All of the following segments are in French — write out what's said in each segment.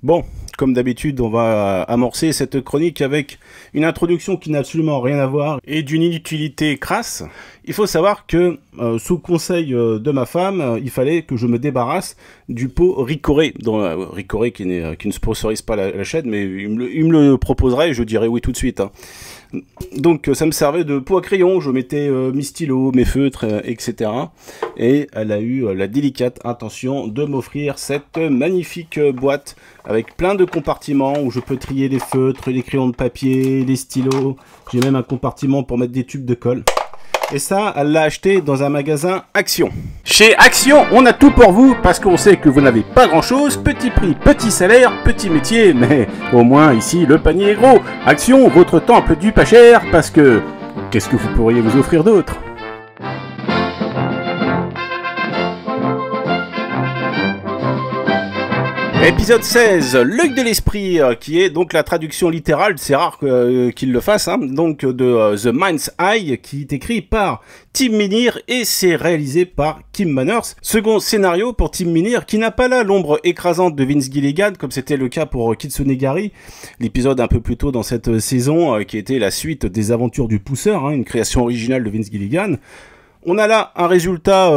Bon, comme d'habitude, on va amorcer cette chronique avec une introduction qui n'a absolument rien à voir et d'une inutilité crasse. Il faut savoir que, sous conseil de ma femme, il fallait que je me débarrasse du pot Ricoré, dont Ricoré qui ne sponsorise pas la chaîne, mais il me le proposerait et je dirais oui tout de suite. Hein. Donc ça me servait de pot à crayon, je mettais mes stylos, mes feutres, etc. Et elle a eu la délicate intention de m'offrir cette magnifique boîte avec plein de compartiments où je peux trier les feutres, les crayons de papier, les stylos. J'ai même un compartiment pour mettre des tubes de colle. Et ça, elle l'a acheté dans un magasin Action. Chez Action, on a tout pour vous, parce qu'on sait que vous n'avez pas grand-chose. Petit prix, petit salaire, petit métier, mais au moins ici, le panier est gros. Action, votre temple du pas cher, parce que... qu'est-ce que vous pourriez vous offrir d'autre ? Épisode 16, l'œil de l'esprit, qui est donc la traduction littérale, c'est rare qu'il le fasse, hein, donc de The Mind's Eye, qui est écrit par Tim Minear et c'est réalisé par Kim Manners. Second scénario pour Tim Minear, qui n'a pas là l'ombre écrasante de Vince Gilligan, comme c'était le cas pour Kitsunegari, l'épisode un peu plus tôt dans cette saison, qui était la suite des aventures du pousseur, hein, une création originale de Vince Gilligan. On a là un résultat,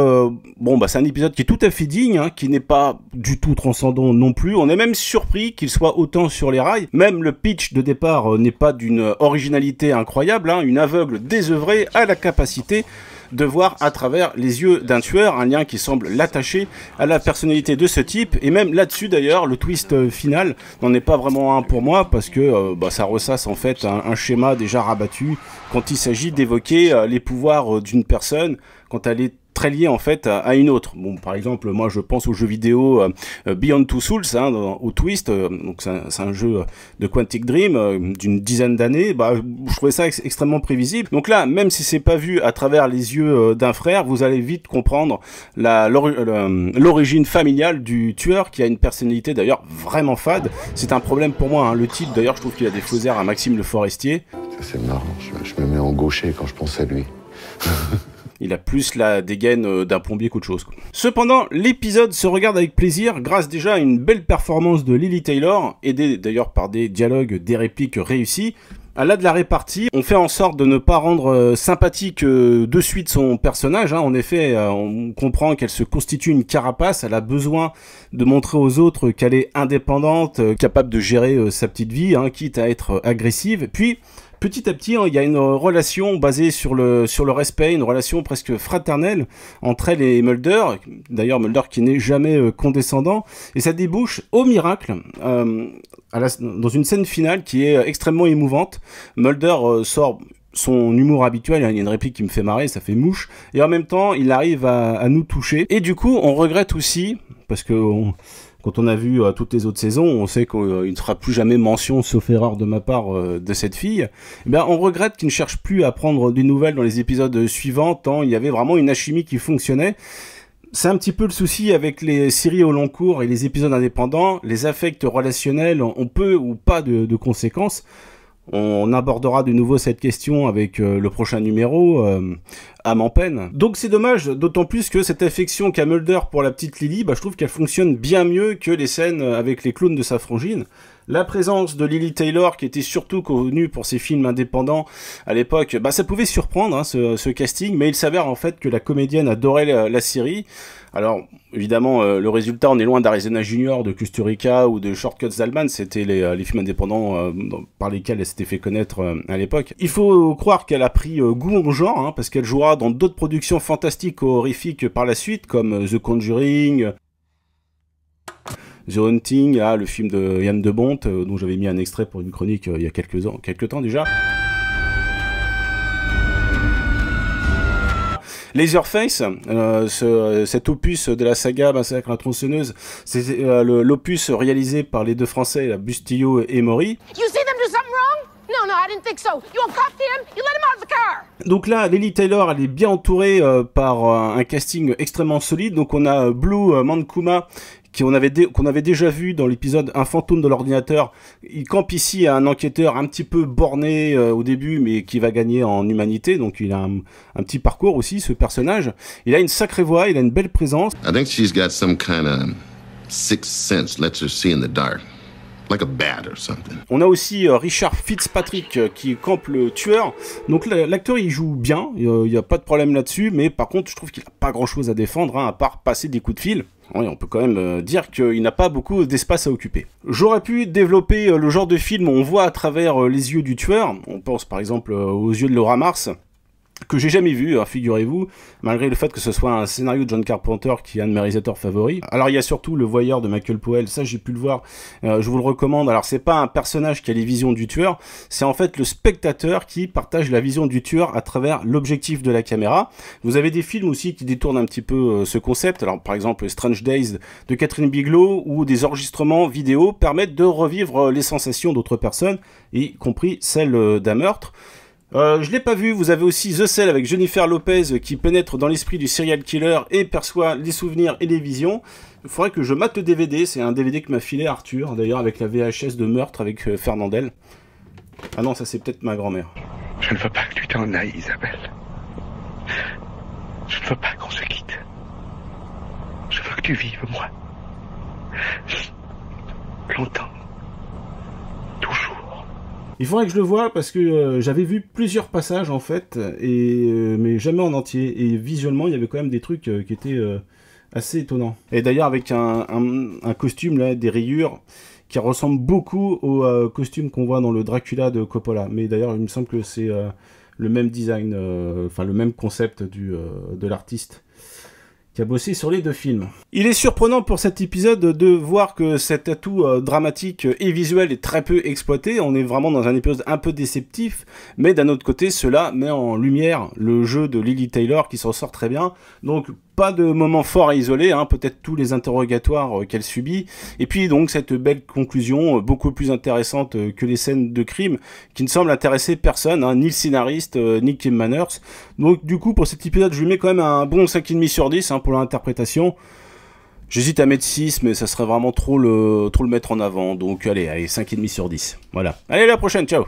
c'est un épisode qui est tout à fait digne, hein, qui n'est pas du tout transcendant non plus. On est même surpris qu'il soit autant sur les rails. Même le pitch de départ n'est pas d'une originalité incroyable, hein, une aveugle désœuvrée a la capacité de voir à travers les yeux d'un tueur, un lien qui semble l'attacher à la personnalité de ce type, et même là-dessus d'ailleurs, le twist final n'en est pas vraiment un pour moi, parce que ça ressasse en fait un schéma déjà rabattu quand il s'agit d'évoquer les pouvoirs d'une personne, quand elle est très lié en fait à une autre. Bon, par exemple, moi je pense au jeu vidéo Beyond Two Souls, hein, au Twist, donc c'est un jeu de Quantic Dream d'une dizaine d'années. Je trouvais ça extrêmement prévisible. Donc là, même si c'est pas vu à travers les yeux d'un frère, vous allez vite comprendre l'origine familiale du tueur, qui a une personnalité d'ailleurs vraiment fade. C'est un problème pour moi, hein. Le type d'ailleurs, je trouve qu'il a des faux airs à Maxime Le Forestier. C'est marrant, je me mets en gaucher quand je pense à lui. Il a plus la dégaine d'un plombier qu'autre chose, quoi. Cependant, l'épisode se regarde avec plaisir grâce déjà à une belle performance de Lili Taylor, aidée d'ailleurs par des dialogues, des répliques réussies. Elle a de la répartie, on fait en sorte de ne pas rendre sympathique de suite son personnage, hein. En effet, on comprend qu'elle se constitue une carapace, elle a besoin de montrer aux autres qu'elle est indépendante, capable de gérer sa petite vie, hein, quitte à être agressive. Puis, petit à petit, il y a une relation basée sur le respect, une relation presque fraternelle entre elle et Mulder. D'ailleurs, Mulder qui n'est jamais condescendant. Et ça débouche au miracle, dans une scène finale qui est extrêmement émouvante. Mulder sort son humour habituel, il y a une réplique qui me fait marrer, ça fait mouche. Et en même temps, il arrive à nous toucher. Et du coup, on regrette aussi, parce que... quand on a vu toutes les autres saisons, on sait qu'il ne sera plus jamais mention, sauf erreur de ma part, de cette fille. Eh bien, on regrette qu'il ne cherche plus à prendre des nouvelles dans les épisodes suivants, tant il y avait vraiment une alchimie qui fonctionnait. C'est un petit peu le souci avec les séries au long cours et les épisodes indépendants. Les affects relationnels ont peu ou pas de conséquences. On abordera de nouveau cette question avec le prochain numéro, âme en peine. Donc c'est dommage, d'autant plus que cette affection qu'a Mulder pour la petite Lily, je trouve qu'elle fonctionne bien mieux que les scènes avec les clowns de sa frangine. La présence de Lili Taylor, qui était surtout connue pour ses films indépendants à l'époque, ça pouvait surprendre, hein, ce casting, mais il s'avère en fait que la comédienne adorait la série. Alors, évidemment, le résultat, on est loin d'Arizona Junior, de Kusturica ou de Shortcuts d'Allman, c'était les films indépendants par lesquels elle s'était fait connaître à l'époque. Il faut croire qu'elle a pris goût au genre, hein, parce qu'elle jouera dans d'autres productions fantastiques ou horrifiques par la suite, comme The Conjuring, The Haunting, le film de Yann de Bont, dont j'avais mis un extrait pour une chronique il y a quelques temps déjà. Laserface, cet opus de la saga Massacre à la tronçonneuse, c'est l'opus réalisé par les deux Français, Bustillo et Maury. Donc là, Lili Taylor, elle est bien entourée par un casting extrêmement solide. Donc on a Blue Mankuma, qu'on avait déjà vu dans l'épisode Un fantôme de l'ordinateur. Il campe ici un enquêteur un petit peu borné au début, mais qui va gagner en humanité. Donc il a un petit parcours aussi, ce personnage. Il a une sacrée voix, il a une belle présence. I think she's got some kind of sixth sense, lets her see in the dark. Like a bat or something. On a aussi Richard Fitzpatrick qui campe le tueur. Donc l'acteur il joue bien, il n'y a pas de problème là-dessus, mais par contre je trouve qu'il n'a pas grand-chose à défendre, hein, à part passer des coups de fil. Oui, on peut quand même dire qu'il n'a pas beaucoup d'espace à occuper. J'aurais pu développer le genre de film où on voit à travers les yeux du tueur. On pense par exemple aux yeux de Laura Mars, que j'ai jamais vu, hein, figurez-vous, malgré le fait que ce soit un scénario de John Carpenter qui est un de mes réalisateurs favoris. Alors il y a surtout Le Voyeur de Michael Powell, ça j'ai pu le voir, je vous le recommande. Alors c'est pas un personnage qui a les visions du tueur, c'est en fait le spectateur qui partage la vision du tueur à travers l'objectif de la caméra. Vous avez des films aussi qui détournent un petit peu ce concept, alors par exemple Strange Days de Catherine Bigelow, où des enregistrements vidéo permettent de revivre les sensations d'autres personnes, y compris celles d'un meurtre. Je l'ai pas vu. Vous avez aussi The Cell avec Jennifer Lopez qui pénètre dans l'esprit du serial killer et perçoit les souvenirs et les visions. Il faudrait que je mate le DVD, c'est un DVD que m'a filé Arthur, d'ailleurs avec la VHS de Meurtre avec Fernandel. Ah non, ça c'est peut-être ma grand-mère. Je ne veux pas que tu t'en ailles, Isabelle. Je ne veux pas qu'on se quitte. Je veux que tu vives, moi. Longtemps. Toujours. Il faudrait que je le voie parce que j'avais vu plusieurs passages en fait, mais jamais en entier. Et visuellement, il y avait quand même des trucs qui étaient assez étonnants. Et d'ailleurs avec un costume là, des rayures, qui ressemble beaucoup au costume qu'on voit dans le Dracula de Coppola. Mais d'ailleurs, il me semble que c'est le même design, enfin le même concept de l'artiste qui a bossé sur les deux films. Il est surprenant pour cet épisode de voir que cet atout dramatique et visuel est très peu exploité. On est vraiment dans un épisode un peu déceptif, mais d'un autre côté, cela met en lumière le jeu de Lili Taylor qui s'en sort très bien. Donc pas de moment fort à isoler, hein, peut-être tous les interrogatoires qu'elle subit, et puis donc cette belle conclusion beaucoup plus intéressante que les scènes de crime, qui ne semble intéresser personne, hein, ni le scénariste, ni Kim Manners. Donc du coup pour cet épisode je lui mets quand même un bon 5,5 sur 10 hein, pour l'interprétation. J'hésite à mettre 6, mais ça serait vraiment trop le mettre en avant, donc allez 5,5 sur 10. Voilà. Allez, à la prochaine, ciao.